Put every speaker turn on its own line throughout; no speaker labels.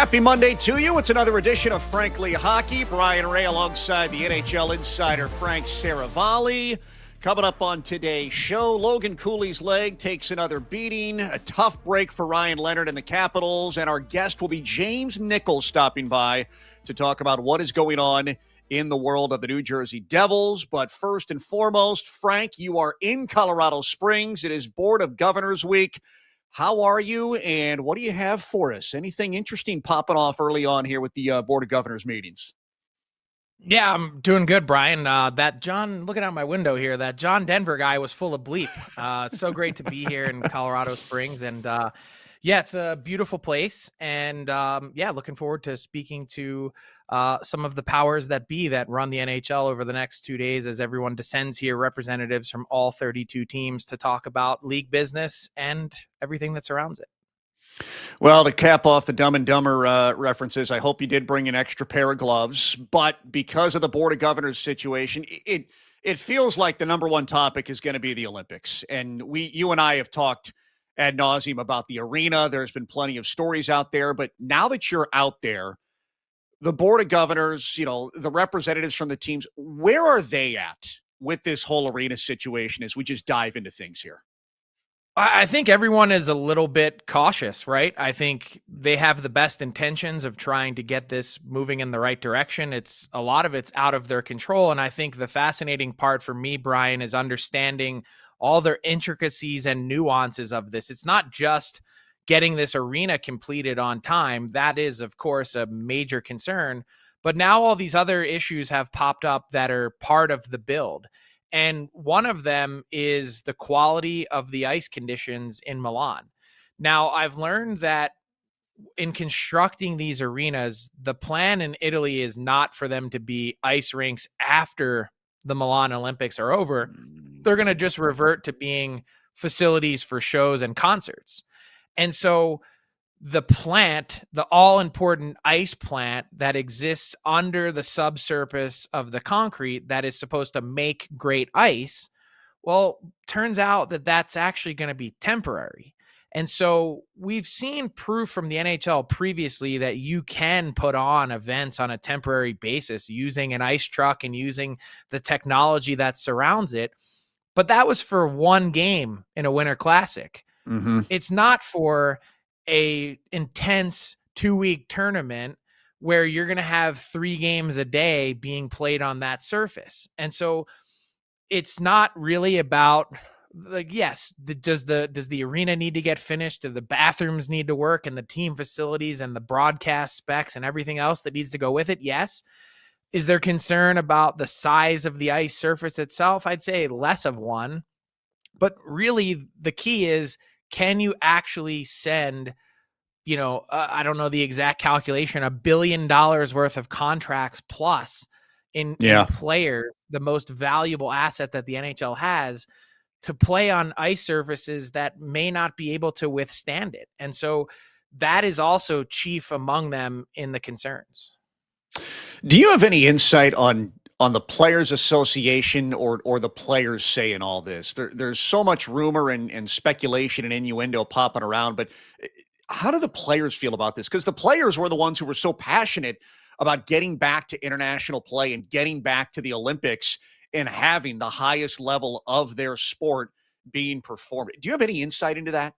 Happy Monday to you. It's another edition of Frankly Hockey. Brian Ray alongside the NHL insider Frank Saravalli. Coming up on today's show, Logan Cooley's leg takes another beating. A tough break for Ryan Leonard and the Capitals. And our guest will be James Nichols stopping by to talk about what is going on in the world of the New Jersey Devils. But first and foremost, Frank, you are in Colorado Springs. It is Board of Governors week. How are you, and what do you have for us? Anything interesting popping off early on here with the Board of Governors meetings?
Yeah, I'm doing good, Brian. That John, looking out my window here, that John Denver guy was full of bleep. It's so great to be here in Colorado Springs. And yeah, it's a beautiful place. And yeah, looking forward to speaking to some of the powers that be that run the NHL over the next 2 days as everyone descends here, representatives from all 32 teams to talk about league business and everything that surrounds it.
Well, to cap off the Dumb and Dumber references, I hope you did bring an extra pair of gloves. But because of the Board of Governors situation, it feels like the number one topic is going to be the Olympics. And you and I have talked ad nauseum about the arena. There's been plenty of stories out there. But now that you're out there, the Board of Governors, the representatives from the teams, where are they at with this whole arena situation as we just dive into things here?
I think everyone is a little bit cautious, right? I think they have the best intentions of trying to get this moving in the right direction. A lot of it's out of their control. And I think the fascinating part for me, Brian, is understanding all their intricacies and nuances of this. It's not just getting this arena completed on time. That is, of course, a major concern. But now all these other issues have popped up that are part of the build. And one of them is the quality of the ice conditions in Milan. Now, I've learned that in constructing these arenas, the plan in Italy is not for them to be ice rinks after the Milan Olympics are over. They're going to just revert to being facilities for shows and concerts. And so the plant, the all-important ice plant that exists under the subsurface of the concrete that is supposed to make great ice, well, turns out that that's actually going to be temporary. And so we've seen proof from the NHL previously that you can put on events on a temporary basis using an ice truck and using the technology that surrounds it. But that was for one game in a Winter Classic. Mm-hmm. It's not for a intense 2-week tournament where you're going to have 3 games a day being played on that surface. And so it's not really about, like, yes, does the arena need to get finished? Do the bathrooms need to work and the team facilities and the broadcast specs and everything else that needs to go with it? Yes. Is there concern about the size of the ice surface itself? I'd say less of one. But really the key is, can you actually send, I don't know the exact calculation, $1 billion worth of contracts plus in players, the most valuable asset that the NHL has, to play on ice surfaces that may not be able to withstand it. And so that is also chief among them in the concerns.
Do you have any insight on the Players Association or the players say in all this? There's so much rumor and speculation and innuendo popping around, but how do the players feel about this? Because the players were the ones who were so passionate about getting back to international play and getting back to the Olympics and having the highest level of their sport being performed. Do you have any insight into that?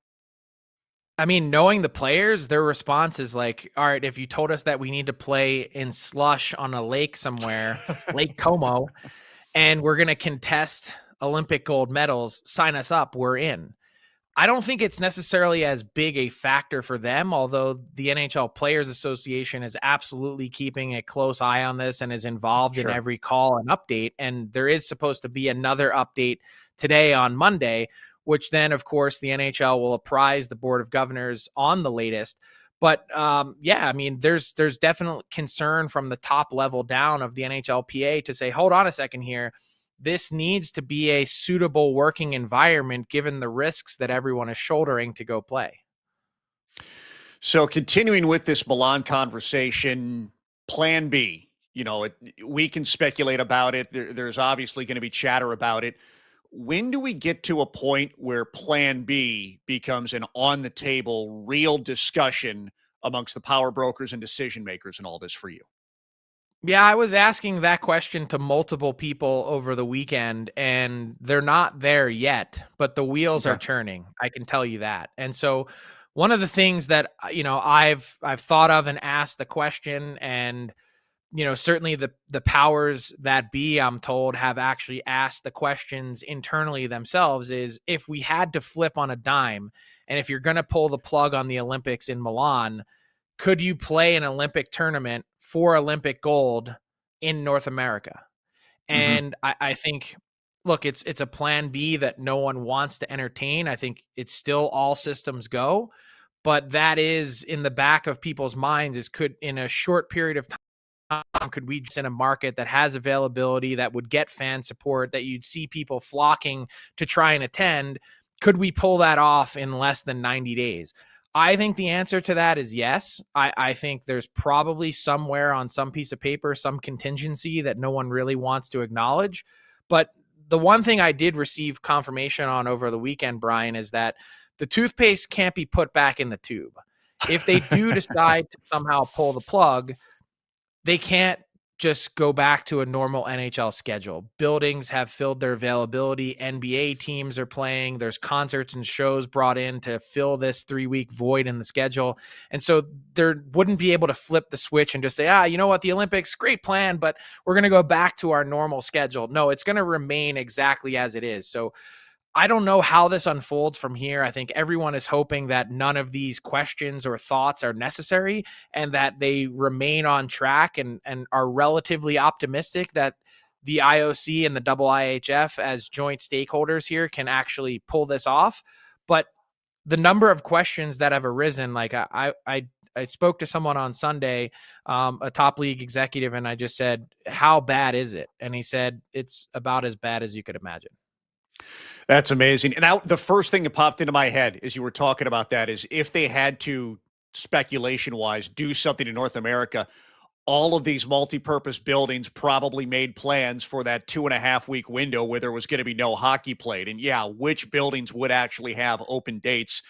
I mean, knowing the players, their response is like, all right, if you told us that we need to play in slush on a lake somewhere, Lake Como, and we're going to contest Olympic gold medals, sign us up, we're in. I don't think it's necessarily as big a factor for them, although the NHL Players Association is absolutely keeping a close eye on this and is involved in every call and update. And there is supposed to be another update today on Monday, which then, of course, the NHL will apprise the Board of Governors on the latest. But yeah, I mean, there's definite concern from the top level down of the NHLPA to say, hold on a second here. This needs to be a suitable working environment given the risks that everyone is shouldering to go play.
So continuing with this Milan conversation, plan B, we can speculate about it. There's obviously going to be chatter about it. When do we get to a point where plan B becomes an on the table, real discussion amongst the power brokers and decision makers and all this for you?
Yeah, I was asking that question to multiple people over the weekend, and they're not there yet, but the wheels are
Okay.
churning. I can tell you that. And so one of the things that I've thought of and asked the question, and certainly the powers that be, I'm told, have actually asked the questions internally themselves, is if we had to flip on a dime, and if you're going to pull the plug on the Olympics in Milan, could you play an Olympic tournament for Olympic gold in North America?
Hmm.
And I think, look, it's a plan B that no one wants to entertain. I think it's still all systems go, but that is in the back of people's minds, is could, in a short period of time, could we just in a market that has availability, that would get fan support, that you'd see people flocking to try and attend, could we pull that off in less than 90 days? I think the answer to that is yes. I think there's probably somewhere on some piece of paper, some contingency that no one really wants to acknowledge. But the one thing I did receive confirmation on over the weekend, Brian, is that the toothpaste can't be put back in the tube. If they do decide to somehow pull the plug, they can't just go back to a normal NHL schedule. Buildings have filled their availability. NBA teams are playing. There's concerts and shows brought in to fill this 3-week void in the schedule. And so there wouldn't be able to flip the switch and just say, you know what, the Olympics, great plan, but we're going to go back to our normal schedule. No, it's going to remain exactly as it is. So I don't know how this unfolds from here. I think everyone is hoping that none of these questions or thoughts are necessary, and that they remain on track, and are relatively optimistic that the IOC and the IIHF as joint stakeholders here can actually pull this off. But the number of questions that have arisen, like I spoke to someone on Sunday, a top league executive, and I just said, how bad is it? And he said, it's about as bad as you could imagine.
That's amazing. And now the first thing that popped into my head as you were talking about that is, if they had to, speculation wise, do something in North America, all of these multi-purpose buildings probably made plans for that 2.5-week window where there was going to be no hockey played. And yeah, which buildings would actually have open dates,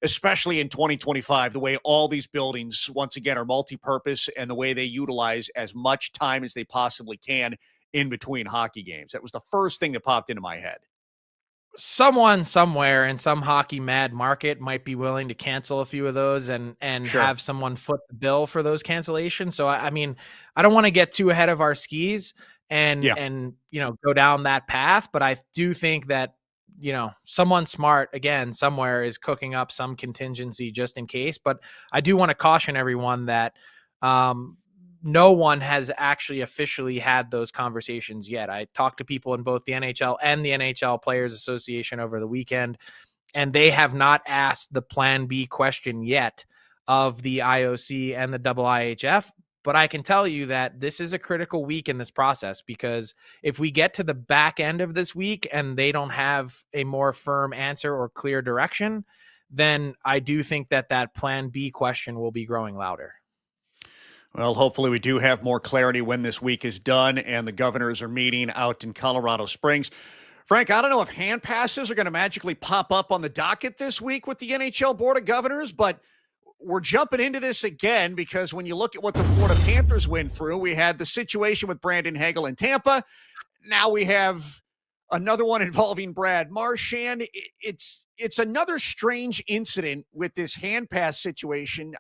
especially in 2025, the way all these buildings, once again, are multi-purpose, and the way they utilize as much time as they possibly can in between hockey games. That was the first thing that popped into my head.
Someone somewhere in some hockey mad market might be willing to cancel a few of those, and
Sure.
have someone foot the bill for those cancellations. So I mean, I don't want to get too ahead of our skis
Yeah.
and go down that path, but I do think that someone smart, again, somewhere, is cooking up some contingency just in case. But I do want to caution everyone that no one has actually officially had those conversations yet. I talked to people in both the NHL and the NHL Players Association over the weekend, and they have not asked the plan B question yet of the IOC and the IIHF. But I can tell you that this is a critical week in this process, because if we get to the back end of this week and they don't have a more firm answer or clear direction, then I do think that plan B question will be growing louder.
Well, hopefully we do have more clarity when this week is done and the governors are meeting out in Colorado Springs. Frank, I don't know if hand passes are going to magically pop up on the docket this week with the NHL Board of Governors, but we're jumping into this again because when you look at what the Florida Panthers went through, we had the situation with Brandon Hagel in Tampa. Now we have another one involving Brad Marchand. It's another strange incident with this hand pass situation.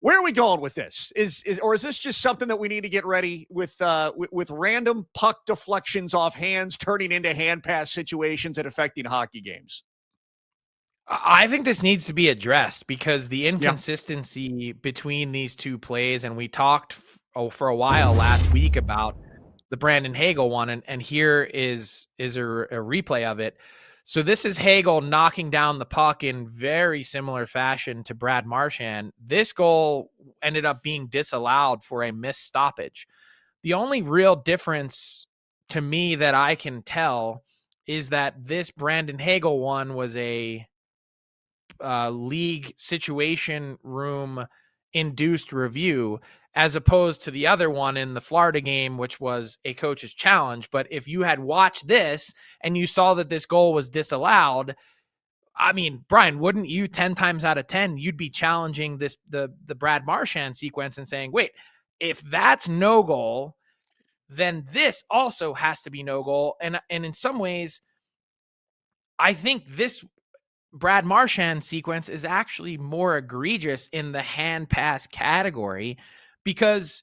Where are we going with this? Is this just something that we need to get ready with random puck deflections off hands turning into hand pass situations and affecting hockey games?
I think this needs to be addressed, because the
Yeah.
inconsistency between these two plays, and we talked for a while last week about the Brandon Hagel one, and here is a replay of it. So this is Hagel knocking down the puck in very similar fashion to Brad Marchand. This goal ended up being disallowed for a missed stoppage. The only real difference to me that I can tell is that this Brandon Hagel one was a league situation room induced review, as opposed to the other one in the Florida game, which was a coach's challenge. But if you had watched this and you saw that this goal was disallowed, I mean, Brian, wouldn't you 10 times out of 10, you'd be challenging the Brad Marchand sequence and saying, wait, if that's no goal, then this also has to be no goal. And in some ways, I think this Brad Marchand sequence is actually more egregious in the hand pass category because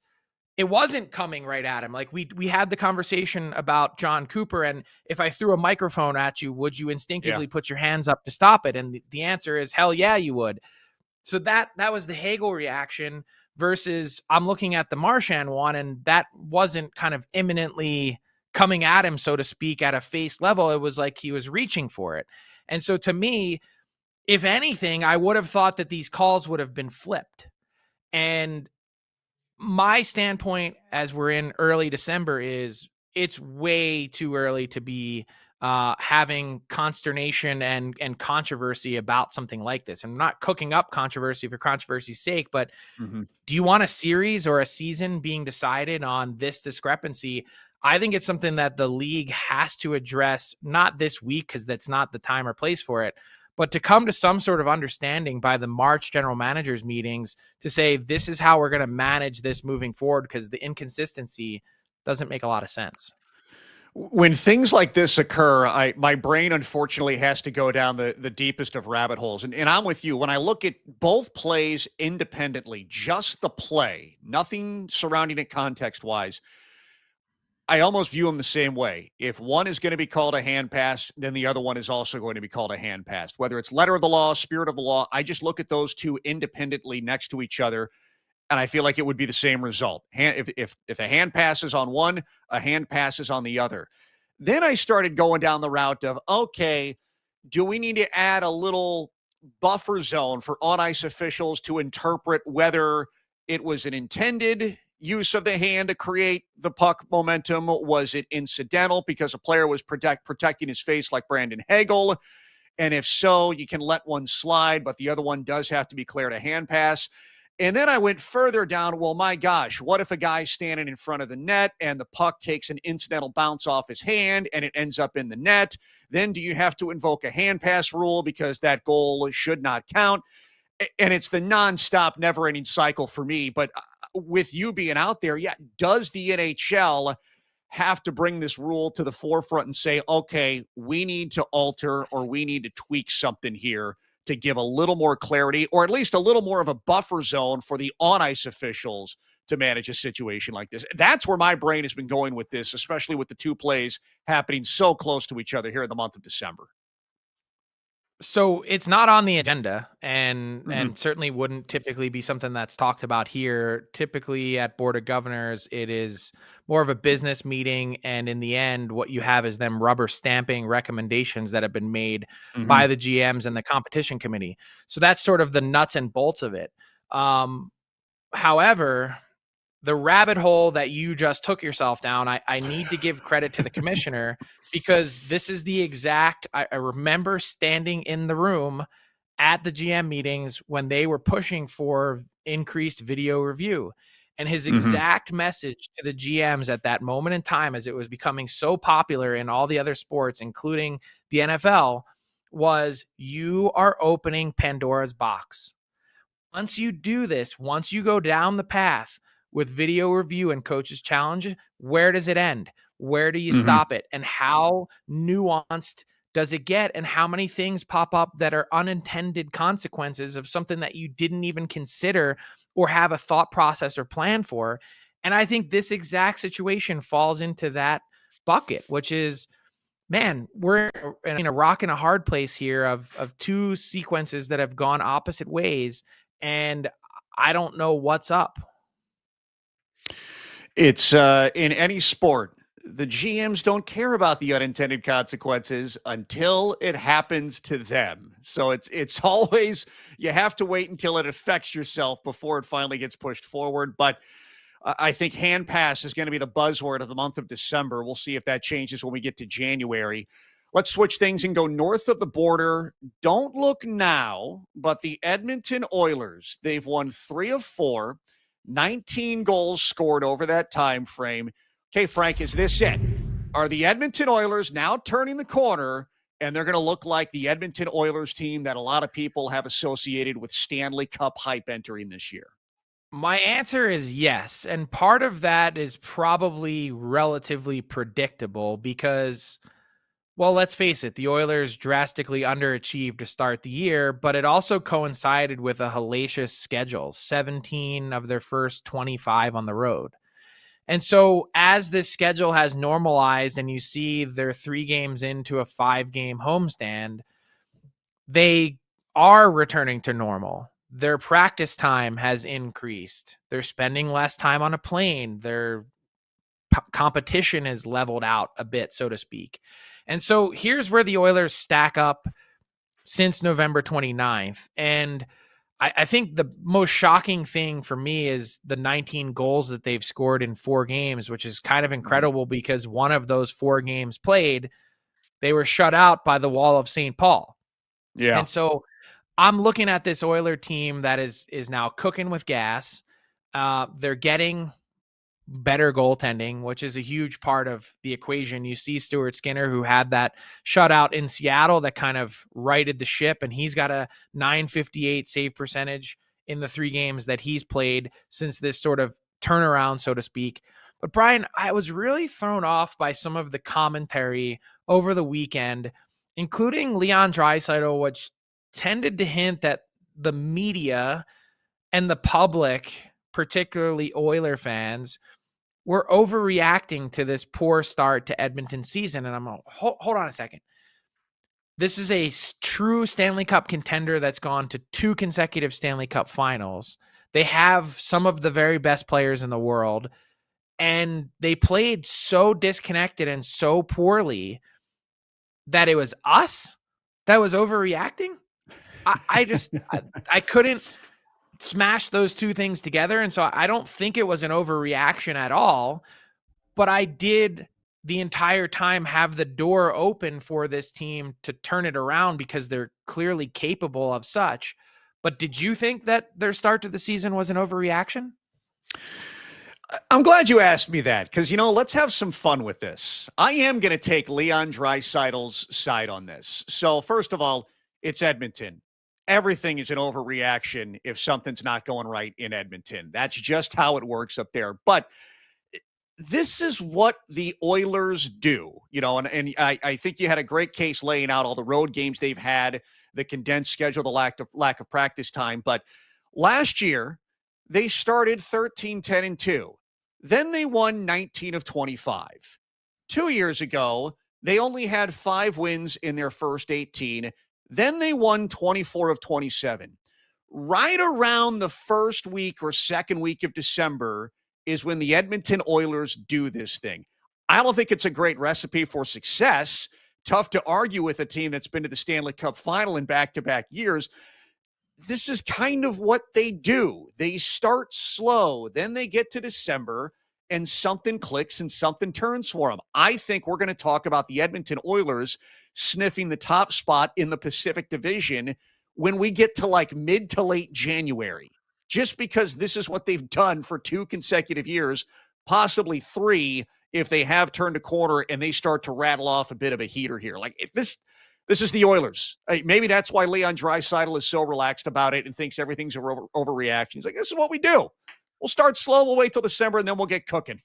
it wasn't coming right at him. Like we had the conversation about John Cooper, and if I threw a microphone at you, would you instinctively put your hands up to stop it? And the answer is hell yeah, you would. So that was the Hagel reaction versus I'm looking at the Marchand one, and that wasn't kind of imminently coming at him, so to speak, at a face level. It was like he was reaching for it. And so to me, if anything, I would have thought that these calls would have been flipped. And my standpoint as we're in early December is it's way too early to be having consternation and controversy about something like this. I'm not cooking up controversy for controversy's sake, but do you want a series or a season being decided on this discrepancy? I think it's something that the league has to address, not this week, because that's not the time or place for it, but to come to some sort of understanding by the March general managers meetings to say, this is how we're going to manage this moving forward, because the inconsistency doesn't make a lot of sense.
When things like this occur, my brain unfortunately has to go down the deepest of rabbit holes. And I'm with you. When I look at both plays independently, just the play, nothing surrounding it context-wise, I almost view them the same way. If one is going to be called a hand pass, then the other one is also going to be called a hand pass. Whether it's letter of the law, spirit of the law, I just look at those two independently next to each other, and I feel like it would be the same result. If a hand passes on one, a hand passes on the other. Then I started going down the route of, okay, do we need to add a little buffer zone for on-ice officials to interpret whether it was an intended use of the hand to create the puck momentum? Was it incidental because a player was protecting his face like Brandon Hagel? And if so, you can let one slide, but the other one does have to be cleared a hand pass. And then I went further down. Well, my gosh, what if a guy's standing in front of the net and the puck takes an incidental bounce off his hand and it ends up in the net? Then do you have to invoke a hand pass rule because that goal should not count? And it's the nonstop, never-ending cycle for me. But with you being out there, yeah, does the NHL have to bring this rule to the forefront and say, okay, we need to alter or we need to tweak something here to give a little more clarity or at least a little more of a buffer zone for the on-ice officials to manage a situation like this? That's where my brain has been going with this, especially with the two plays happening so close to each other here in the month of December.
So it's not on the agenda and certainly wouldn't typically be something that's talked about here. Typically at Board of Governors, it is more of a business meeting. And in the end, what you have is them rubber stamping recommendations that have been made by the GMs and the competition committee. So that's sort of the nuts and bolts of it. However, the rabbit hole that you just took yourself down, I need to give credit to the commissioner because this is the exact, I remember standing in the room at the GM meetings when they were pushing for increased video review. And his exact message to the GMs at that moment in time, as it was becoming so popular in all the other sports, including the NFL, was you are opening Pandora's box. Once you do this, once you go down the path with video review and coaches challenge, where does it end? Where do you stop it? And how nuanced does it get? And how many things pop up that are unintended consequences of something that you didn't even consider or have a thought process or plan for? And I think this exact situation falls into that bucket, which is, man, we're in a rock and a hard place here of two sequences that have gone opposite ways. And I don't know what's up.
It's in any sport, the GMs don't care about the unintended consequences until it happens to them. So it's always, you have to wait until it affects yourself before it finally gets pushed forward. But I think hand pass is going to be the buzzword of the month of December. We'll see if that changes when we get to January. Let's switch things and go north of the border. Don't look now, but the Edmonton Oilers, they've won 3 of 4, 19 goals scored over that time frame. Okay, Frank, is this it? Are the Edmonton Oilers now turning the corner and they're going to look like the Edmonton Oilers team that a lot of people have associated with Stanley Cup hype entering this year?
My answer is yes. And part of that is probably relatively predictable because, well, let's face it, the Oilers drastically underachieved to start the year, but it also coincided with a hellacious schedule, 17 of their first 25 on the road. And so as this schedule has normalized and you see they're 3 games into a 5-game homestand, they are returning to normal. Their practice time has increased. They're spending less time on a plane. Their competition is leveled out a bit, so to speak. And so here's where the Oilers stack up since November 29th. And I think the most shocking thing for me is the 19 goals that they've scored in 4 games, which is kind of incredible because one of those 4 games played, they were shut out by the Wall of St. Paul.
Yeah.
And so I'm looking at this Oiler team that is now cooking with gas. They're getting better goaltending, which is a huge part of the equation. You see Stuart Skinner, who had that shutout in Seattle that kind of righted the ship, and he's got a .958 save percentage in the 3 games that he's played since this sort of turnaround, so to speak. But Brian, I was really thrown off by some of the commentary over the weekend, including Leon Draisaitl, which tended to hint that the media and the public, particularly Oiler fans, were overreacting to this poor start to Edmonton season. And I'm like, hold on a second. This is a true Stanley Cup contender that's gone to 2 consecutive Stanley Cup finals. They have some of the very best players in the world, and they played so disconnected and so poorly that it was us that was overreacting. I couldn't smash those 2 things together. And so I don't think it was an overreaction at all, but I did the entire time have the door open for this team to turn it around because they're clearly capable of such. But did you think that their start to the season was an overreaction?
I'm glad you asked me that because, let's have some fun with this. I am going to take Leon Draisaitl's side on this. So first of all, it's Edmonton. Everything is an overreaction if something's not going right in Edmonton. That's just how it works up there. But this is what the Oilers do, and I think you had a great case laying out all the road games they've had, the condensed schedule, the lack of practice time. But last year, they started 13-10-2. Then they won 19 of 25. 2 years ago, they only had 5 wins in their first 18. Then they won 24 of 27. Right around the first week or second week of December is when the Edmonton Oilers do this thing. I don't think it's a great recipe for success. Tough to argue with a team that's been to the Stanley Cup final in back-to-back years. This is kind of what they do. They start slow, then they get to December, and something clicks and something turns for them. I think we're going to talk about the Edmonton Oilers sniffing the top spot in the Pacific Division when we get to like mid to late January, just because this is what they've done for 2 consecutive years, possibly 3 if they have turned a corner and they start to rattle off a bit of a heater here. Like this is the Oilers. Maybe that's why Leon Draisaitl is so relaxed about it and thinks everything's an overreaction. He's like, this is what we do. We'll start slow. We'll wait till December, and then we'll get cooking.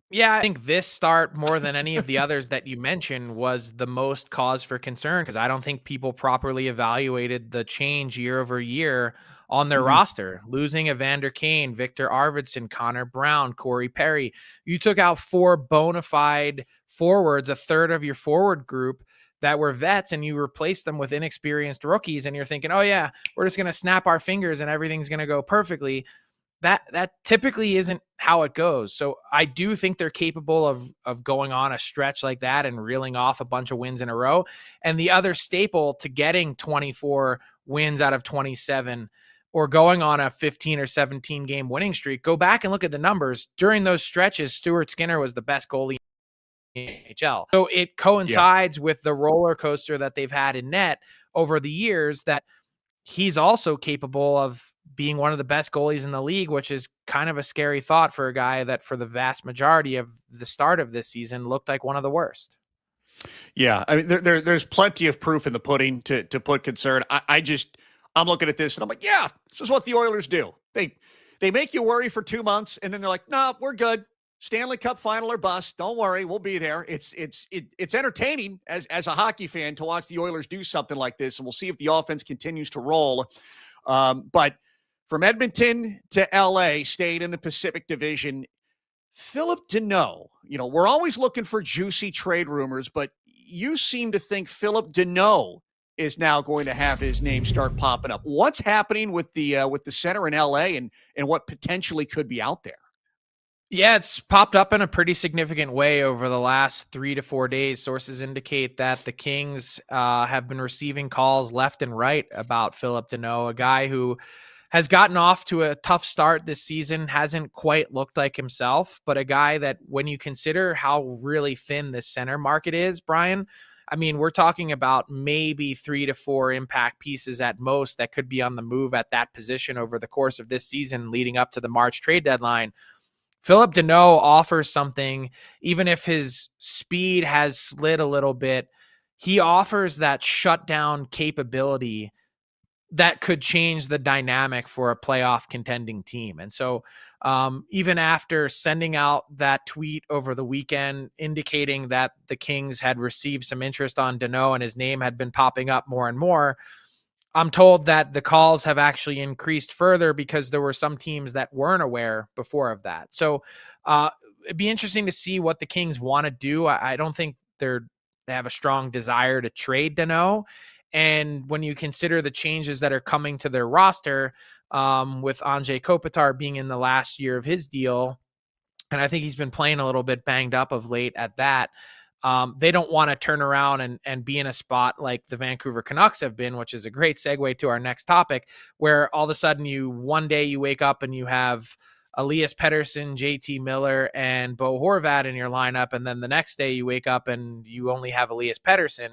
Yeah, I think this start, more than any of the others that you mentioned, was the most cause for concern because I don't think people properly evaluated the change year over year on their roster. Losing Evander Kane, Victor Arvidsson, Connor Brown, Corey Perry. You took out 4 bona fide forwards, a third of your forward group that were vets, and you replaced them with inexperienced rookies, and you're thinking, oh yeah, we're just going to snap our fingers and everything's going to go perfectly. That typically isn't how it goes. So I do think they're capable of going on a stretch like that and reeling off a bunch of wins in a row. And the other staple to getting 24 wins out of 27 or going on a 15 or 17 game winning streak, go back and look at the numbers. During those stretches, Stuart Skinner was the best goalie in the NHL. So it coincides with the roller coaster that they've had in net over the years that he's also capable of being one of the best goalies in the league, which is kind of a scary thought for a guy that for the vast majority of the start of this season looked like one of the worst.
Yeah, I mean, there's plenty of proof in the pudding to put concern. I'm looking at this and I'm like, yeah, this is what the Oilers do. They make you worry for 2 months and then they're like, no, we're good. Stanley Cup final or bust. Don't worry, we'll be there. It's entertaining as a hockey fan to watch the Oilers do something like this, and we'll see if the offense continues to roll. But from Edmonton to LA, stayed in the Pacific Division. Phillip Danault, we're always looking for juicy trade rumors, but you seem to think Phillip Danault is now going to have his name start popping up. What's happening with the center in LA and what potentially could be out there?
Yeah, it's popped up in a pretty significant way over the last 3 to 4 days. Sources indicate that the Kings have been receiving calls left and right about Phillip Danault, a guy who has gotten off to a tough start this season, hasn't quite looked like himself, but a guy that when you consider how really thin the center market is, Brian, I mean, we're talking about maybe 3 to 4 impact pieces at most that could be on the move at that position over the course of this season leading up to the March trade deadline. Phillip Danault offers something, even if his speed has slid a little bit, he offers that shutdown capability that could change the dynamic for a playoff contending team. And so even after sending out that tweet over the weekend indicating that the Kings had received some interest on Danault and his name had been popping up more and more, I'm told that the calls have actually increased further because there were some teams that weren't aware before of that. So it'd be interesting to see what the Kings want to do. I don't think they have a strong desire to trade Danault. And when you consider the changes that are coming to their roster, with Anze Kopitar being in the last year of his deal, and I think he's been playing a little bit banged up of late at that, they don't want to turn around and be in a spot like the Vancouver Canucks have been, which is a great segue to our next topic, where all of a sudden one day you wake up and you have Elias Pettersson, JT Miller, and Bo Horvat in your lineup, and then the next day you wake up and you only have Elias Pettersson.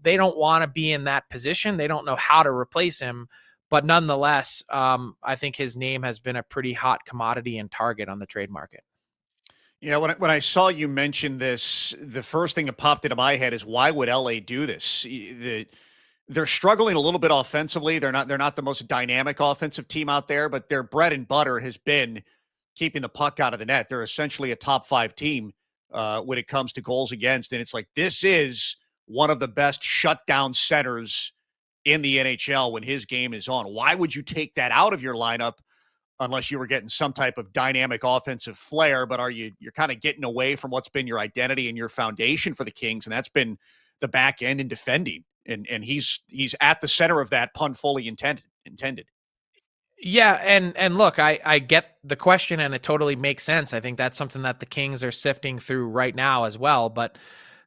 They don't want to be in that position. They don't know how to replace him. But nonetheless, I think his name has been a pretty hot commodity and target on the trade market.
Yeah, when I saw you mention this, the first thing that popped into my head is why would LA do this? They're struggling a little bit offensively. They're not the most dynamic offensive team out there, but their bread and butter has been keeping the puck out of the net. They're essentially a top 5 team when it comes to goals against, and it's like this is one of the best shutdown centers in the NHL when his game is on. Why would you take that out of your lineup unless you were getting some type of dynamic offensive flair? But you're kind of getting away from what's been your identity and your foundation for the Kings, and that's been the back end and defending. And he's at the center of that, pun fully intended.
Yeah, and look, I get the question and it totally makes sense. I think that's something that the Kings are sifting through right now as well, but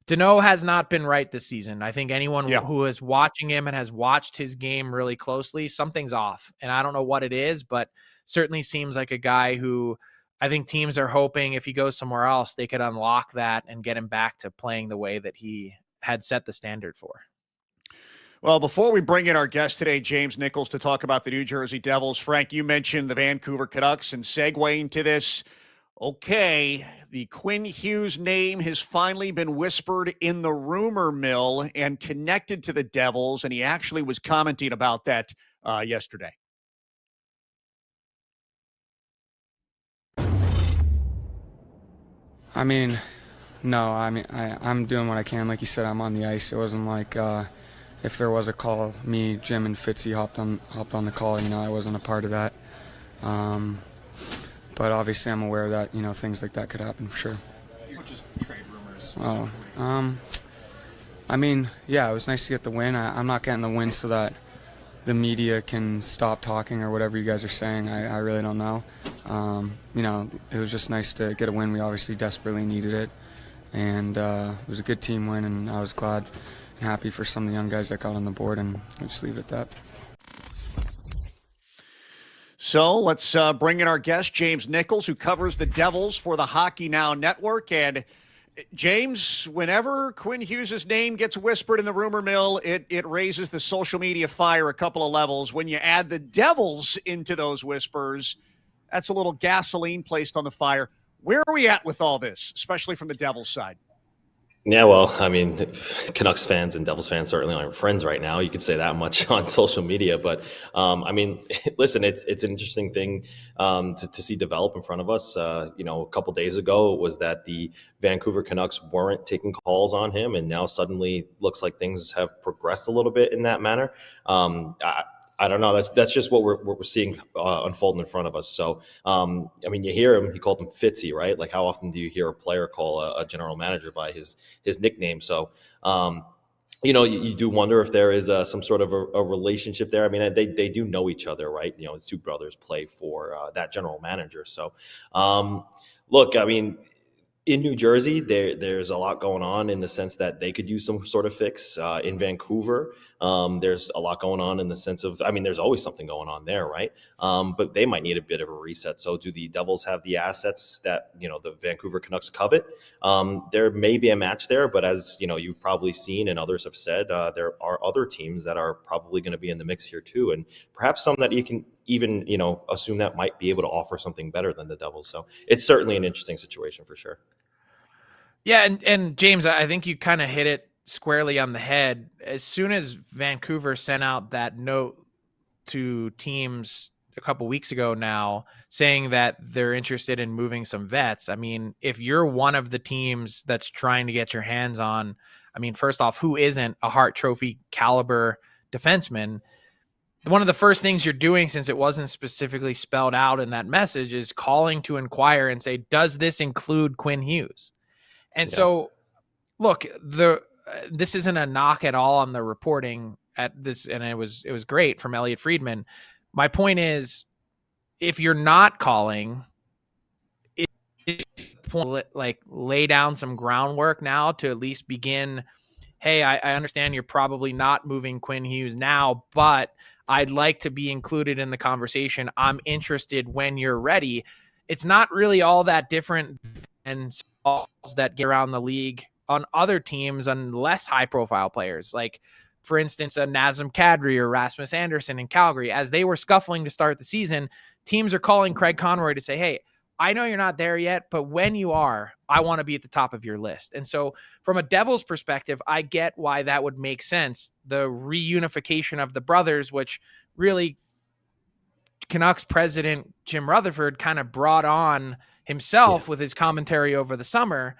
Danault has not been right this season. I think anyone who is watching him and has watched his game really closely, something's off. And I don't know what it is, but certainly seems like a guy who I think teams are hoping if he goes somewhere else, they could unlock that and get him back to playing the way that he had set the standard for.
Well, before we bring in our guest today, James Nichols, to talk about the New Jersey Devils, Frank, you mentioned the Vancouver Canucks, and segueing to this, okay, the Quinn Hughes name has finally been whispered in the rumor mill and connected to the Devils, and he actually was commenting about that yesterday.
I mean, no, I'm doing what I can. Like you said, I'm on the ice. It wasn't like if there was a call, me, Jim, and Fitzy hopped on the call. I wasn't a part of that. But obviously, I'm aware that things like that could happen for sure.
Just trade rumors.
I mean, yeah, it was nice to get the win. I'm not getting the win so that the media can stop talking or whatever you guys are saying. I really don't know. It was just nice to get a win. We obviously desperately needed it, and it was a good team win, and I was glad and happy for some of the young guys that got on the board, and I'll just leave it at that.
So let's bring in our guest, James Nichols, who covers the Devils for the Hockey Now Network. And James, whenever Quinn Hughes' name gets whispered in the rumor mill, it raises the social media fire a couple of levels. When you add the Devils into those whispers, that's a little gasoline placed on the fire. Where are we at with all this, especially from the Devils side?
Yeah, well, I mean, Canucks fans and Devils fans certainly aren't friends right now. You could say that much on social media, but I mean, listen, it's an interesting thing to see develop in front of us. A couple days ago, it was that the Vancouver Canucks weren't taking calls on him, and now suddenly looks like things have progressed a little bit in that manner. I don't know. That's just what we're seeing unfold in front of us. So, I mean, you hear him. He called him Fitzy, right? Like, how often do you hear a player call a general manager by his nickname? So, you do wonder if there is some sort of a relationship there. I mean, they do know each other, right? His two brothers play for that general manager. So, look, I mean, in New Jersey, there's a lot going on in the sense that they could use some sort of fix. In Vancouver, there's a lot going on in the sense of, I mean, there's always something going on there, right? But they might need a bit of a reset. So do the Devils have the assets that, the Vancouver Canucks covet? There may be a match there, but as, you've probably seen and others have said, there are other teams that are probably going to be in the mix here too. And perhaps some that you can even, assume that might be able to offer something better than the Devils. So it's certainly an interesting situation for sure.
Yeah, and James, I think you kind of hit it squarely on the head. As soon as Vancouver sent out that note to teams a couple weeks ago now saying that they're interested in moving some vets, I mean, if you're one of the teams that's trying to get your hands on, I mean, first off, who isn't a Hart Trophy caliber defenseman? One of the first things you're doing, since it wasn't specifically spelled out in that message, is calling to inquire and say, does this include Quinn Hughes? And so, look, this isn't a knock at all on the reporting at this, and it was great from Elliot Friedman. My point is, if you're not calling, like lay down some groundwork now to at least begin. Hey, I understand you're probably not moving Quinn Hughes now, but I'd like to be included in the conversation. I'm interested when you're ready. It's not really all that different than that get around the league on other teams on less high profile players. Like, for instance, a Nazem Kadri or Rasmus Anderson in Calgary, as they were scuffling to start the season, teams are calling Craig Conroy to say, hey, I know you're not there yet, but when you are, I want to be at the top of your list. And so from a Devils perspective, I get why that would make sense. The reunification of the brothers, which really Canucks president Jim Rutherford kind of brought on himself with his commentary over the summer.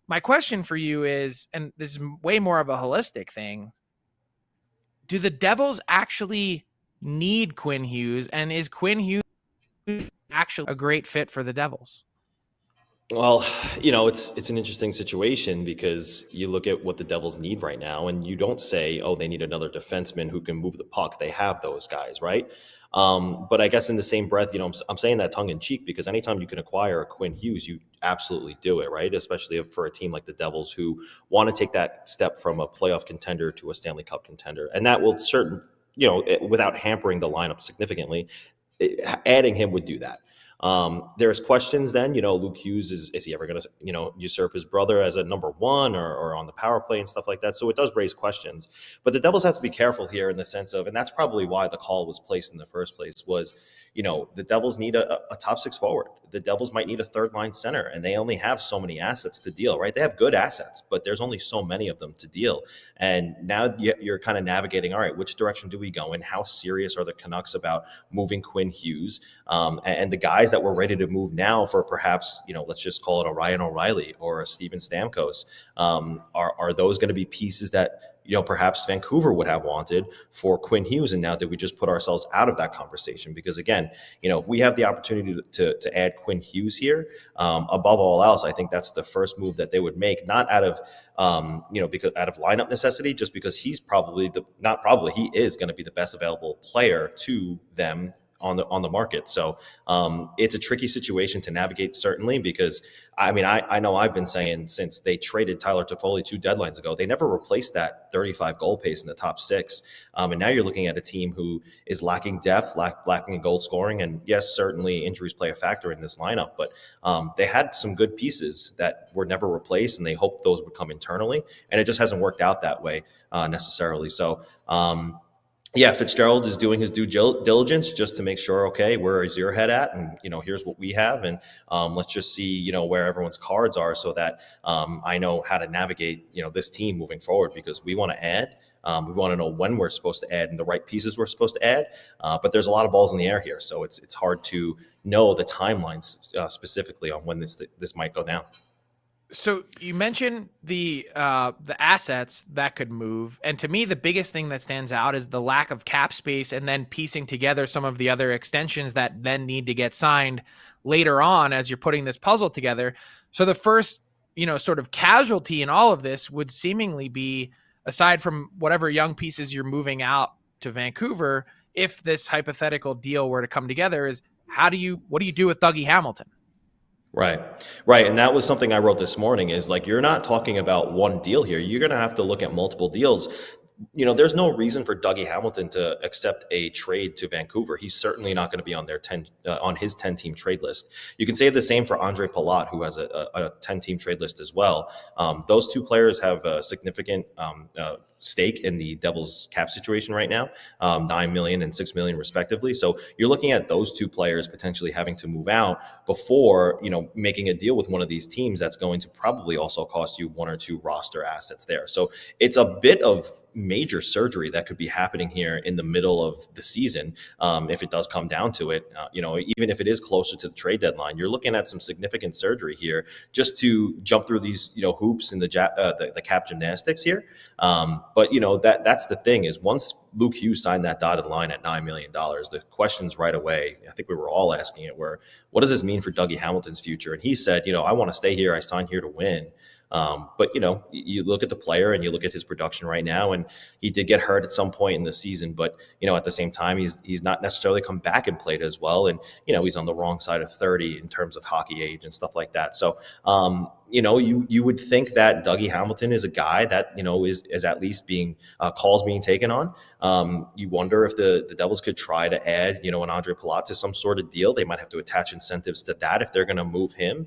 My question for you is, and this is way more of a holistic thing, do the Devils actually need Quinn Hughes? And is Quinn Hughes actually a great fit for the Devils?
Well, it's an interesting situation because you look at what the Devils need right now and you don't say, oh, they need another defenseman who can move the puck. They have those guys, right? But I guess in the same breath, I'm saying that tongue in cheek because anytime you can acquire a Quinn Hughes, you absolutely do it, right? Especially for a team like the Devils who want to take that step from a playoff contender to a Stanley Cup contender. And that will without hampering the lineup significantly, adding him would do that. There's questions then, Luke Hughes, is he ever going to, usurp his brother as a number one or on the power play and stuff like that. So it does raise questions, but the Devils have to be careful here in the sense of, and that's probably why the call was placed in the first place was, the Devils need a top six forward. The Devils might need a third line center and they only have so many assets to deal, right? They have good assets, but there's only so many of them to deal. And now you're kind of navigating, all right, which direction do we go in? How serious are the Canucks about moving Quinn Hughes? And the guys that we're ready to move now for perhaps, let's just call it a Ryan O'Reilly or a Steven Stamkos. Are those going to be pieces that, perhaps Vancouver would have wanted for Quinn Hughes? And now did we just put ourselves out of that conversation? Because again, if we have the opportunity to add Quinn Hughes here, above all else, I think that's the first move that they would make, not out of, because out of lineup necessity, just because he's he is going to be the best available player to them on the market. So it's a tricky situation to navigate, certainly, because I know I've been saying since they traded Tyler Toffoli 2 deadlines ago, they never replaced that 35 goal pace in the top 6. And now you're looking at a team who is lacking depth, lacking in goal scoring. And yes, certainly injuries play a factor in this lineup, but they had some good pieces that were never replaced, and they hoped those would come internally. And it just hasn't worked out that way necessarily. So yeah, Fitzgerald is doing his due diligence just to make sure, okay, where is your head at? And, here's what we have. And let's just see, where everyone's cards are so that I know how to navigate, this team moving forward, because we want to add. We want to know when we're supposed to add and the right pieces we're supposed to add. But there's a lot of balls in the air here. So it's hard to know the timelines specifically on when this might go down.
So you mentioned the assets that could move, and to me, the biggest thing that stands out is the lack of cap space, and then piecing together some of the other extensions that then need to get signed later on as you're putting this puzzle together. So the first, sort of casualty in all of this would seemingly be, aside from whatever young pieces you're moving out to Vancouver, if this hypothetical deal were to come together, is what do you do with Dougie Hamilton?
Right. And that was something I wrote this morning, is like, you're not talking about one deal here. You're going to have to look at multiple deals. There's no reason for Dougie Hamilton to accept a trade to Vancouver. He's certainly not going to be on their on his 10-team trade list. You can say the same for Andre Palat, who has a 10-team trade list as well. Those two players have a significant stake in the Devils cap situation right now, $9 million and $6 million respectively. So you're looking at those two players potentially having to move out before, making a deal with one of these teams that's going to probably also cost you one or two roster assets there. So it's a bit of major surgery that could be happening here in the middle of the season. If it does come down to it, even if it is closer to the trade deadline, you're looking at some significant surgery here just to jump through these, hoops and the cap gymnastics here. But that's the thing, is once Luke Hughes signed that dotted line at $9 million, the questions right away, I think we were all asking it, were, what does this mean for Dougie Hamilton's future? And he said, I want to stay here. I signed here to win. But you look at the player and you look at his production right now, and he did get hurt at some point in the season, but at the same time, he's not necessarily come back and played as well. And, he's on the wrong side of 30 in terms of hockey age and stuff like that. So, you would think that Dougie Hamilton is a guy that, is at least being calls being taken on. You wonder if the Devils could try to add, an Andre Palat to some sort of deal. They might have to attach incentives to that if they're going to move him.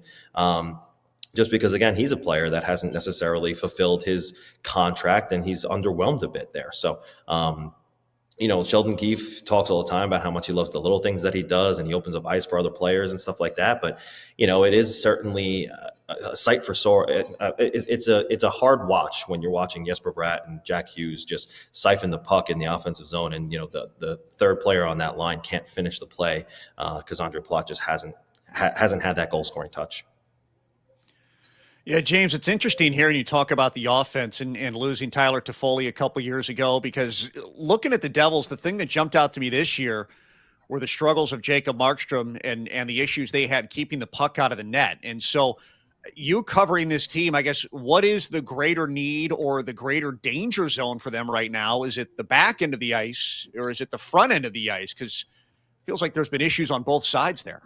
Just because, again, he's a player that hasn't necessarily fulfilled his contract, and he's underwhelmed a bit there. So, Sheldon Keefe talks all the time about how much he loves the little things that he does, and he opens up ice for other players and stuff like that. But, it is certainly a sight for sore. It's a hard watch when you're watching Jesper Bratt and Jack Hughes just siphon the puck in the offensive zone, and the third player on that line can't finish the play because Andre Palat just hasn't had that goal scoring touch.
Yeah, James, it's interesting hearing you talk about the offense and losing Tyler Toffoli a couple years ago, because looking at the Devils, the thing that jumped out to me this year were the struggles of Jacob Markstrom and the issues they had keeping the puck out of the net. And so you covering this team, I guess, what is the greater need or the greater danger zone for them right now? Is it the back end of the ice, or is it the front end of the ice? Because it feels like there's been issues on both sides there.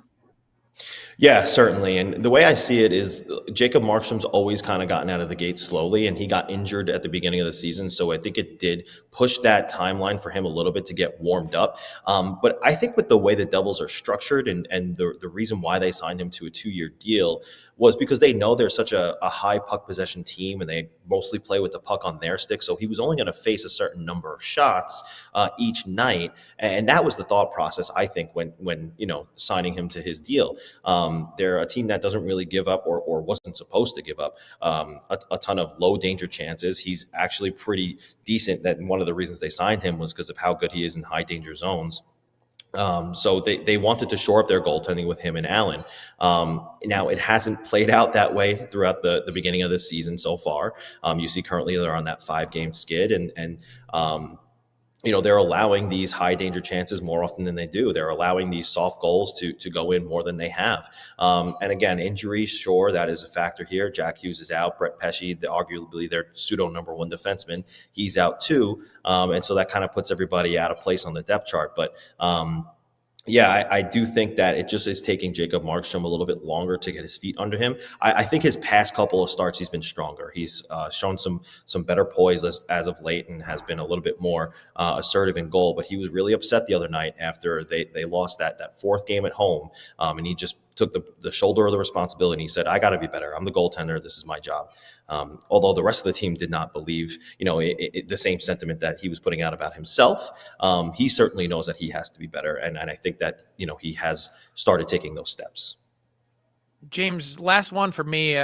Yeah, certainly. And the way I see it is Jacob Markstrom's always kind of gotten out of the gate slowly, and he got injured at the beginning of the season. So I think it did push that timeline for him a little bit to get warmed up. But I think with the way the Devils are structured and the reason why they signed him to a 2-year deal was because they know they're such a high puck possession team, and they mostly play with the puck on their stick. So he was only going to face a certain number of shots each night. And that was the thought process, I think, when signing him to his deal. They're a team that doesn't really give up or wasn't supposed to give up a ton of low danger chances. He's actually pretty decent. That one of the reasons they signed him was because of how good he is in high danger zones. So they wanted to shore up their goaltending with him and Allen. Now, it hasn't played out that way throughout the beginning of this season so far. You see currently they're on that 5-game skid, and they're allowing these high danger chances more often than they do. They're allowing these soft goals to go in more than they have. And again, injuries, sure, that is a factor here. Jack Hughes is out. Brett Pesce, arguably their pseudo number one defenseman, he's out too. And so that kind of puts everybody out of place on the depth chart. But yeah, I do think that it just is taking Jacob Markstrom a little bit longer to get his feet under him. I think his past couple of starts, he's been stronger. He's shown some better poise as of late, and has been a little bit more assertive in goal. But he was really upset the other night after they lost that fourth game at home, and he just took the shoulder of the responsibility. He said, I got to be better. I'm the goaltender. This is my job. Although the rest of the team did not believe, the same sentiment that he was putting out about himself, he certainly knows that he has to be better. And I think that, he has started taking those steps.
James, last one for me,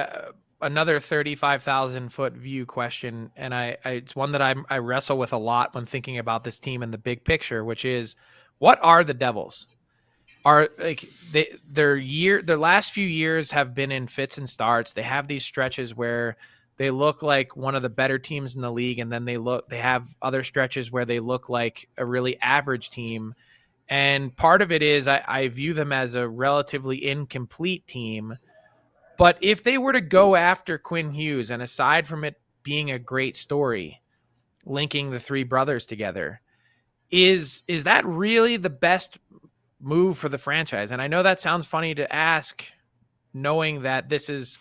another 35,000-foot view question. And it's one that I wrestle with a lot when thinking about this team in the big picture, which is, what are the Devils? Are like their last few years have been in fits and starts. They have these stretches where they look like one of the better teams in the league, and then they have other stretches where they look like a really average team. And part of it is I view them as a relatively incomplete team. But if they were to go after Quinn Hughes, and aside from it being a great story, linking the three brothers together, is that really the best move for the franchise? And I know that sounds funny to ask, knowing that this is,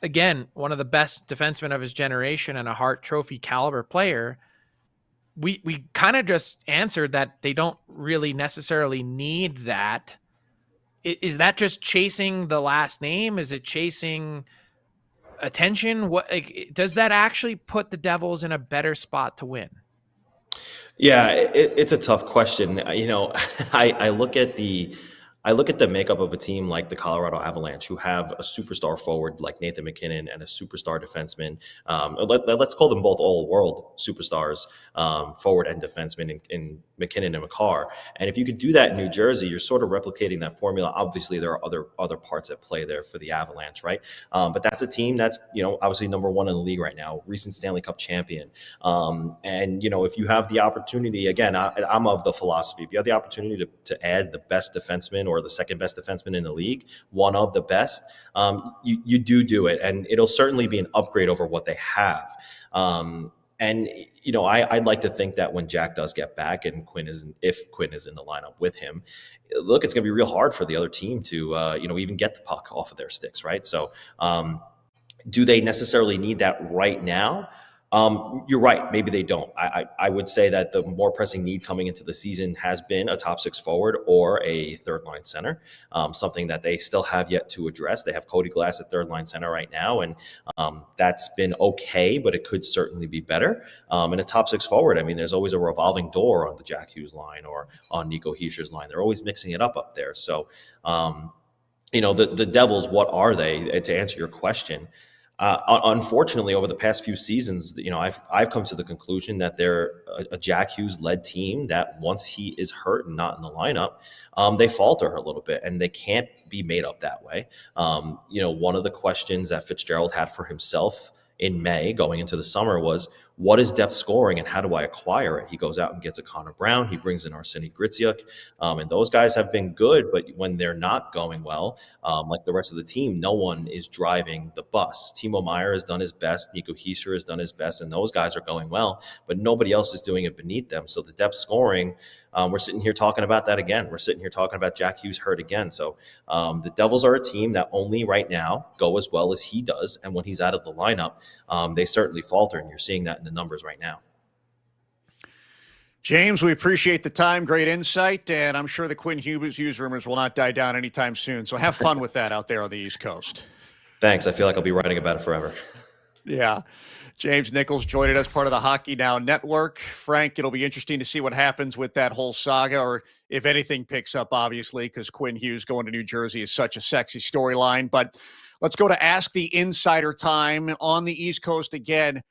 again, one of the best defensemen of his generation and a Hart Trophy caliber player. We kind of just answered that they don't really necessarily need that. Is that just chasing the last name? Is it chasing attention? Does that actually put the Devils in a better spot to win?
Yeah, it's a tough question. I look at the makeup of a team like the Colorado Avalanche, who have a superstar forward like Nathan MacKinnon and a superstar defenseman. Let's call them both all-world superstars, forward and defenseman in MacKinnon and Makar. And if you could do that in New Jersey, you're sort of replicating that formula. Obviously, there are other parts at play there for the Avalanche, right? But that's a team that's obviously number one in the league right now, recent Stanley Cup champion. And if you have the opportunity, again, I'm of the philosophy, if you have the opportunity to add the best defenseman or the second best defenseman in the league, one of the best, you do it, and it'll certainly be an upgrade over what they have. And I'd like to think that when Jack does get back, and if Quinn is in the lineup with him, look, it's going to be real hard for the other team to even get the puck off of their sticks, right? So, do they necessarily need that right now? You're right. Maybe they don't. I would say that the more pressing need coming into the season has been a top six forward or a third line center, something that they still have yet to address. They have Cody Glass at third line center right now, and that's been okay, but it could certainly be better. And a top six forward, there's always a revolving door on the Jack Hughes line or on Nico Hischier's line. They're always mixing it up there. So, the Devils, what are they? To answer your question, unfortunately, over the past few seasons, I've come to the conclusion that they're a Jack Hughes led team that once he is hurt and not in the lineup, they falter a little bit, and they can't be made up that way. One of the questions that Fitzgerald had for himself in May going into the summer was, what is depth scoring and how do I acquire it? He goes out and gets a Connor Brown. He brings in Arseny Griciuk, and those guys have been good, but when they're not going well, like the rest of the team, no one is driving the bus. Timo Meier has done his best. Nico Hischier has done his best, and those guys are going well, but nobody else is doing it beneath them. So the depth scoring, we're sitting here talking about that again. We're sitting here talking about Jack Hughes hurt again. So the Devils are a team that only right now go as well as he does, and when he's out of the lineup, they certainly falter, and you're seeing that in the numbers right now.
James, we appreciate the time. Great insight. And I'm sure the Quinn Hughes rumors will not die down anytime soon. So have fun with that out there on the East Coast.
Thanks. I feel like I'll be writing about it forever.
Yeah. James Nichols joining us, part of the Hockey Now Network. Frank, it'll be interesting to see what happens with that whole saga, or if anything picks up, obviously, because Quinn Hughes going to New Jersey is such a sexy storyline. But let's go to Ask the Insider time on the East Coast again.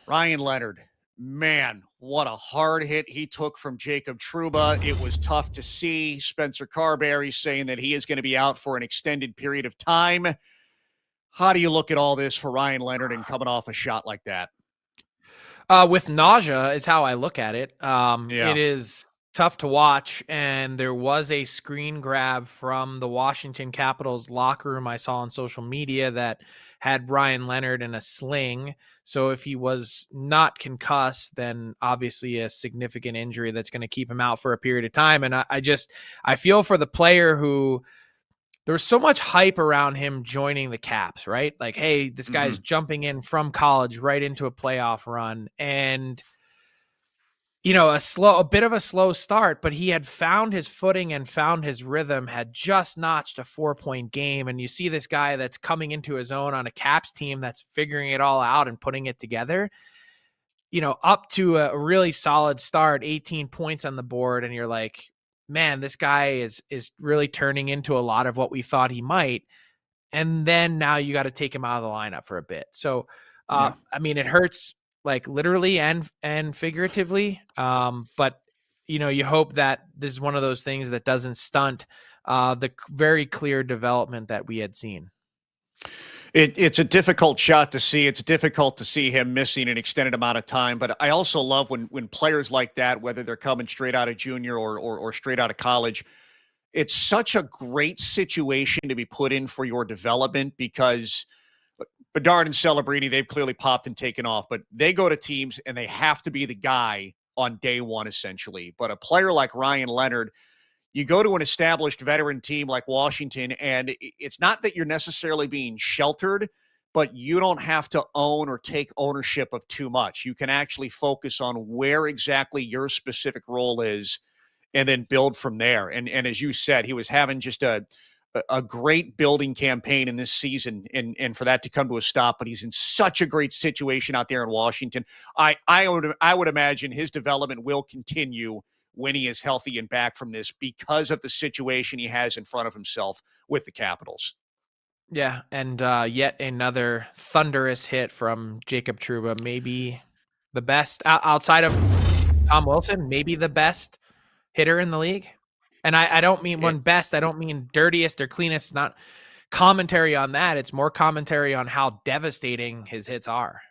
Ryan Leonard, man, what a hard hit he took from Jacob Trouba. It was tough to see. Spencer Carberry saying that he is going to be out for an extended period of time. How do you look at all this for Ryan Leonard and coming off a shot like that?
With nausea is how I look at it. It is tough to watch, and there was a screen grab from the Washington Capitals locker room I saw on social media that had Ryan Leonard in a sling. So if he was not concussed, then obviously a significant injury that's going to keep him out for a period of time. And I feel for the player who, there was so much hype around him joining the Caps, right? Like, hey, this guy's jumping in from college right into a playoff run. And a bit of a slow start, but he had found his footing and found his rhythm, had just notched a 4-point game. And you see this guy that's coming into his own on a Caps team that's figuring it all out and putting it together, up to a really solid start, 18 points on the board. And you're like, man, this guy is really turning into a lot of what we thought he might. And then now you got to take him out of the lineup for a bit. So, I mean, it hurts like literally and figuratively. But you hope that this is one of those things that doesn't stunt the very clear development that we had seen.
It's a difficult shot to see. It's difficult to see him missing an extended amount of time. But I also love when players like that, whether they're coming straight out of junior or straight out of college, it's such a great situation to be put in for your development, because Bedard and Celebrini, they've clearly popped and taken off, but they go to teams and they have to be the guy on day one, essentially. But a player like Ryan Leonard, you go to an established veteran team like Washington, and it's not that you're necessarily being sheltered, but you don't have to own or take ownership of too much. You can actually focus on where exactly your specific role is and then build from there. And as you said, he was having just a great building campaign in this season, and for that to come to a stop, but he's in such a great situation out there in Washington. I would imagine his development will continue when he is healthy and back from this, because of the situation he has in front of himself with the Capitals.
Yeah, and yet another thunderous hit from Jacob Trouba, maybe the best outside of Tom Wilson, maybe the best hitter in the league. And I don't mean best. I don't mean dirtiest or cleanest. It's not commentary on that. It's more commentary on how devastating his hits are.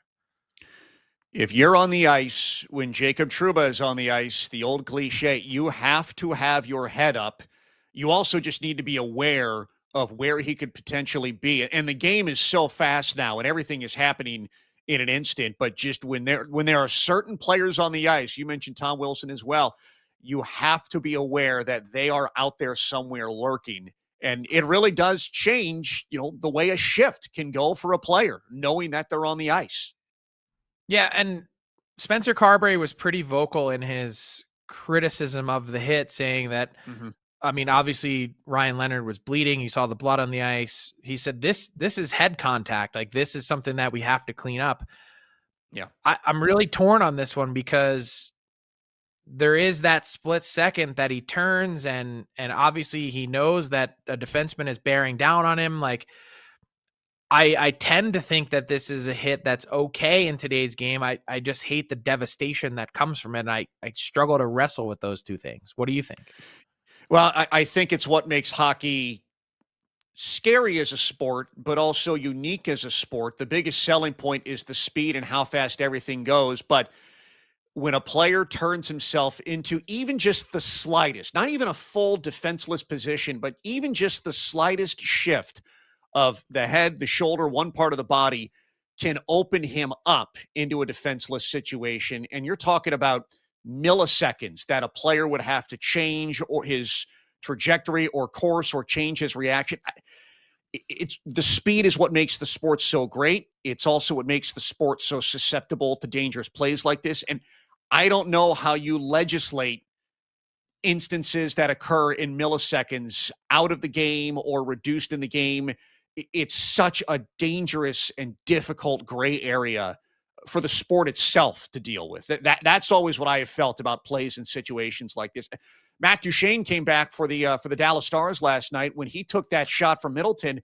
If you're on the ice, when Jacob Trouba is on the ice, the old cliche, you have to have your head up. You also just need to be aware of where he could potentially be. And the game is so fast now and everything is happening in an instant. But just when there are certain players on the ice, you mentioned Tom Wilson as well, you have to be aware that they are out there somewhere lurking. And it really does change, the way a shift can go for a player, knowing that they're on the ice.
Yeah, and Spencer Carberry was pretty vocal in his criticism of the hit, saying that, I mean, obviously Ryan Leonard was bleeding. You saw the blood on the ice. He said, this is head contact. Like, this is something that we have to clean up.
Yeah.
I'm really torn on this one, because there is that split second that he turns and obviously he knows that a defenseman is bearing down on him. Like, I tend to think that this is a hit that's okay in today's game. I just hate the devastation that comes from it. And I struggle to wrestle with those two things. What do you think?
Well, I think it's what makes hockey scary as a sport, but also unique as a sport. The biggest selling point is the speed and how fast everything goes. But when a player turns himself into even just the slightest, not even a full defenseless position, but even just the slightest shift of the head, the shoulder, one part of the body, can open him up into a defenseless situation. And you're talking about milliseconds that a player would have to change or his trajectory or course or change his reaction. It's the speed is what makes the sport so great. It's also what makes the sport so susceptible to dangerous plays like this. And I don't know how you legislate instances that occur in milliseconds out of the game or reduced in the game. It's such a dangerous and difficult gray area for the sport itself to deal with. That's always what I have felt about plays in situations like this. Matt Duchene came back for the Dallas Stars last night. When he took that shot from Middleton,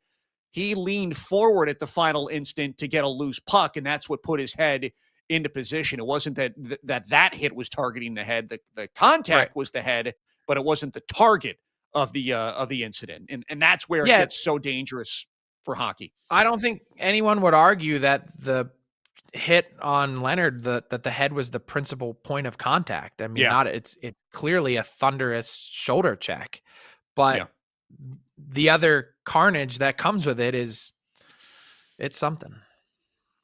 he leaned forward at the final instant to get a loose puck, and that's what put his head into position. It wasn't that hit was targeting the head. The contact was the head, but it wasn't the target of the incident. And that's where it gets so dangerous for hockey.
I don't think anyone would argue that the hit on Leonard, that the head was the principal point of contact. I mean, it's clearly a thunderous shoulder check, but the other carnage that comes with it it's something.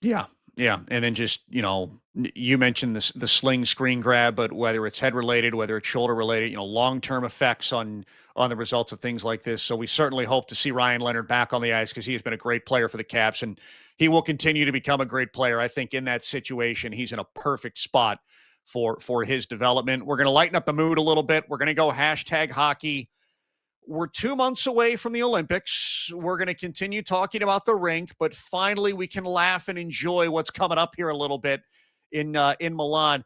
Yeah. Yeah. And then just, you mentioned the sling screen grab, but whether it's head related, whether it's shoulder related, long-term effects on the results of things like this. So we certainly hope to see Ryan Leonard back on the ice, because he has been a great player for the Caps, and he will continue to become a great player. I think in that situation, he's in a perfect spot for his development. We're going to lighten up the mood a little bit. We're going to go #hockey. We're 2 months away from the Olympics. We're going to continue talking about the rink, but finally we can laugh and enjoy what's coming up here a little bit in Milan.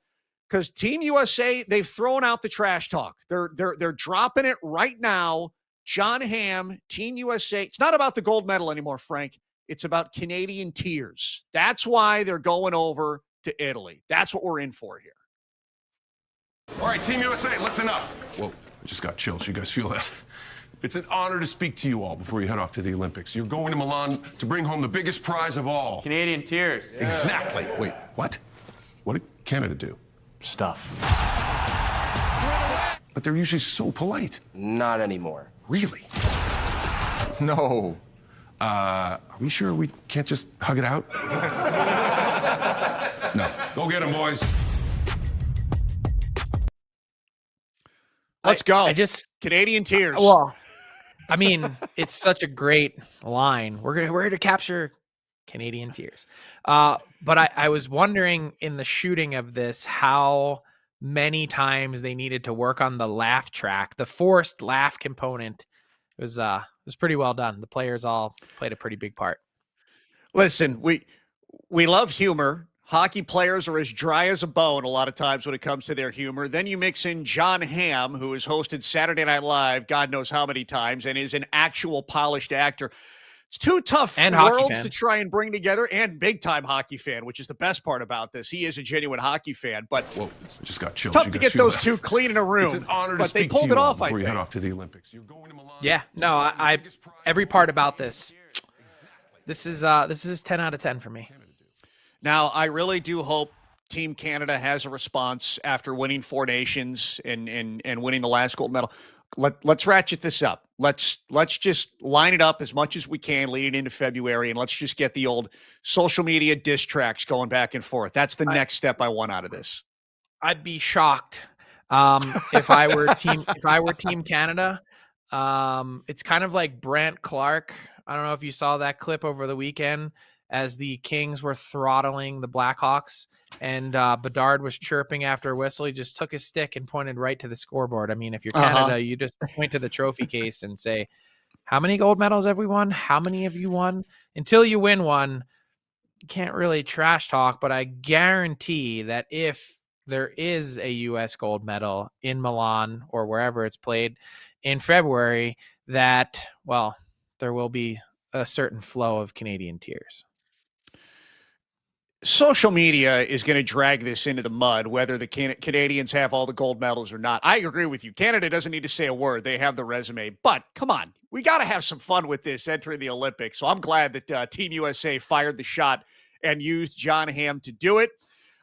Because Team USA, they've thrown out the trash talk. They're dropping it right now. John Hamm, Team USA. It's not about the gold medal anymore, Frank. It's about Canadian tears. That's why they're going over to Italy. That's what we're in for here.
All right, Team USA, listen up. Whoa, I just got chills. You guys feel that? It's an honor to speak to you all before you head off to the Olympics. You're going to Milan to bring home the biggest prize of all.
Canadian tears.
Yeah. Exactly. Wait, what? What did Canada do?
Stuff.
But they're usually so polite.
Not anymore.
Really? No. Are we sure we can't just hug it out? No. Go get them, boys.
Let's go.
I just
Canadian tears.
Well, I mean, it's such a great line. We're here to capture Canadian tears. But I was wondering in the shooting of this how many times they needed to work on the laugh track, the forced laugh component. It was pretty well done. The players all played a pretty big part.
Listen, we love humor. Hockey players are as dry as a bone a lot of times when it comes to their humor. Then you mix in John Hamm, who has hosted Saturday Night Live God knows how many times and is an actual polished actor. It's two tough worlds to try and bring together, and big-time hockey fan, which is the best part about this. He is a genuine hockey fan, but
whoa, just got chills.
It's tough to get those two clean in a room.
It's an honor to
they
speak
pulled
to you
it off,
before
I
you
think.
head off to the Olympics. You're going to Milan.
Yeah, no, I every part about this. This is 10 out of 10 for me.
Now, I really do hope Team Canada has a response after winning 4 Nations and winning the last gold medal. Let's ratchet this up. Let's just line it up as much as we can leading into February, and let's just get the old social media diss tracks going back and forth. That's the next step I want out of this.
I'd be shocked if I were Team Canada. It's kind of like Brant Clark. I don't know if you saw that clip over the weekend as the Kings were throttling the Blackhawks and Bedard was chirping after a whistle. He just took his stick and pointed right to the scoreboard. I mean, if you're Canada, you just point to the trophy case and say, how many gold medals have we won? How many have you won? Until you win one, you can't really trash talk, but I guarantee that if there is a U.S. gold medal in Milan or wherever it's played in February, that, well, there will be a certain flow of Canadian tears.
Social media is going to drag this into the mud, whether the Canadians have all the gold medals or not. I agree with you. Canada doesn't need to say a word. They have the resume. But come on, we got to have some fun with this entering the Olympics. So I'm glad that Team USA fired the shot and used John Hamm to do it.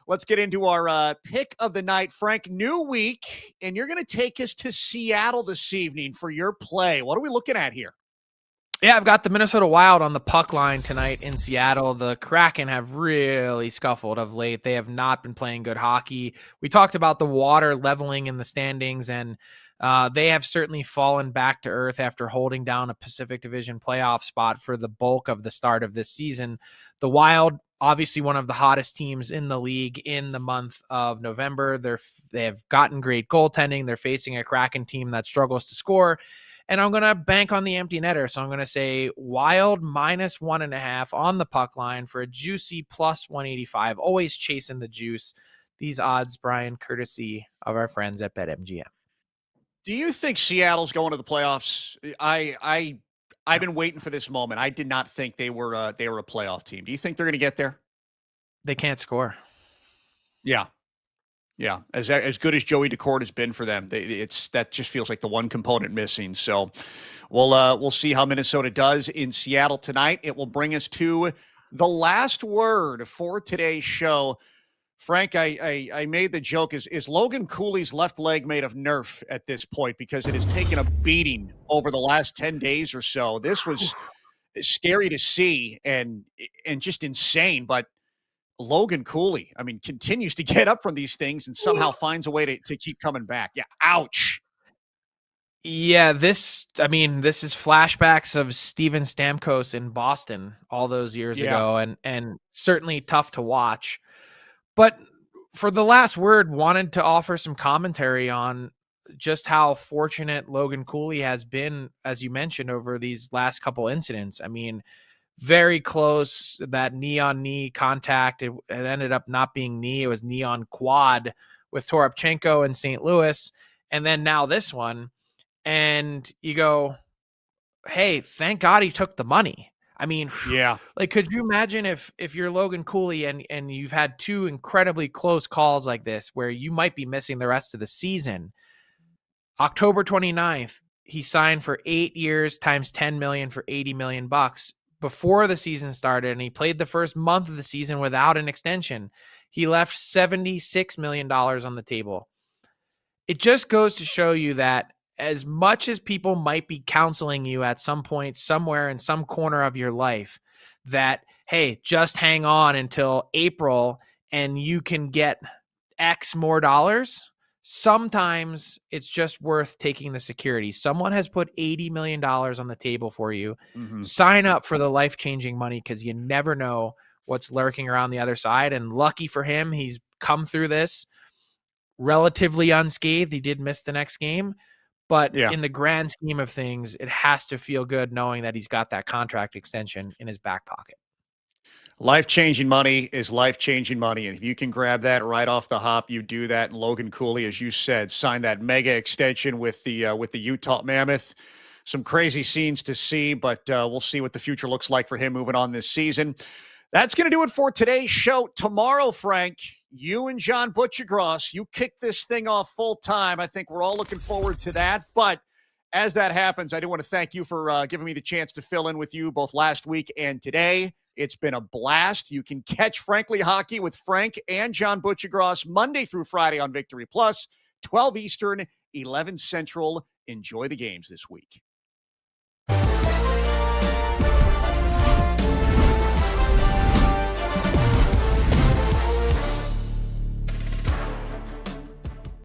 Let's get into our pick of the night. Frank, new week, and you're going to take us to Seattle this evening for your play. What are we looking at here?
Yeah, I've got the Minnesota Wild on the puck line tonight in Seattle. The Kraken have really scuffled of late. They have not been playing good hockey. We talked about the water leveling in the standings, and they have certainly fallen back to earth after holding down a Pacific Division playoff spot for the bulk of the start of this season. The Wild, obviously one of the hottest teams in the league in the month of November. They have gotten great goaltending. They're facing a Kraken team that struggles to score. And I'm going to bank on the empty netter. So I'm going to say Wild -1.5 on the puck line for a juicy +185. Always chasing the juice. These odds, Brian, courtesy of our friends at BetMGM.
Do you think Seattle's going to the playoffs? I've been waiting for this moment. I did not think they were a playoff team. Do you think they're going to get there?
They can't score.
Yeah. Yeah, as good as Joey Decord has been for them, that just feels like the one component missing. So we'll see how Minnesota does in Seattle tonight. It will bring us to the last word for today's show. Frank, I made the joke, is Logan Cooley's left leg made of Nerf at this point because it has taken a beating over the last 10 days or so. This was scary to see and just insane, but Logan Cooley, I mean, continues to get up from these things and somehow finds a way to keep coming back. Yeah, ouch.
Yeah, this is flashbacks of Steven Stamkos in Boston all those years ago, and certainly tough to watch. But for the last word, wanted to offer some commentary on just how fortunate Logan Cooley has been, as you mentioned, over these last couple incidents. I mean, very close, that knee-on-knee contact. It ended up not being knee. It was knee-on-quad with Toropchenko in St. Louis. And then now this one. And you go, hey, thank God he took the money. I mean,
Yeah.
like, could you imagine if you're Logan Cooley and you've had two incredibly close calls like this where you might be missing the rest of the season? October 29th, he signed for 8 years times 10 million for $80 million before the season started, and he played the first month of the season without an extension. He left $76 million on the table. It just goes to show you that as much as people might be counseling you at some point, somewhere in some corner of your life, that, hey, just hang on until April and you can get X more dollars, sometimes it's just worth taking the security. Someone has put $80 million on the table for you.
Mm-hmm.
Sign up for the life-changing money, because you never know what's lurking around the other side. And lucky for him, he's come through this relatively unscathed. He did miss the next game. But in the grand scheme of things, it has to feel good knowing that he's got that contract extension in his back pocket.
Life-changing money is life-changing money, and if you can grab that right off the hop, you do that. And Logan Cooley, as you said, signed that mega extension with the Utah Mammoth. Some crazy scenes to see, but we'll see what the future looks like for him moving on this season. That's going to do it for today's show. Tomorrow, Frank, you and John Butchergross, you kick this thing off full time. I think we're all looking forward to that. But as that happens, I do want to thank you for giving me the chance to fill in with you both last week and today. It's been a blast. You can catch Frankly Hockey with Frank and John Butchergross Monday through Friday on Victory Plus, 12 Eastern, 11 Central. Enjoy the games this week.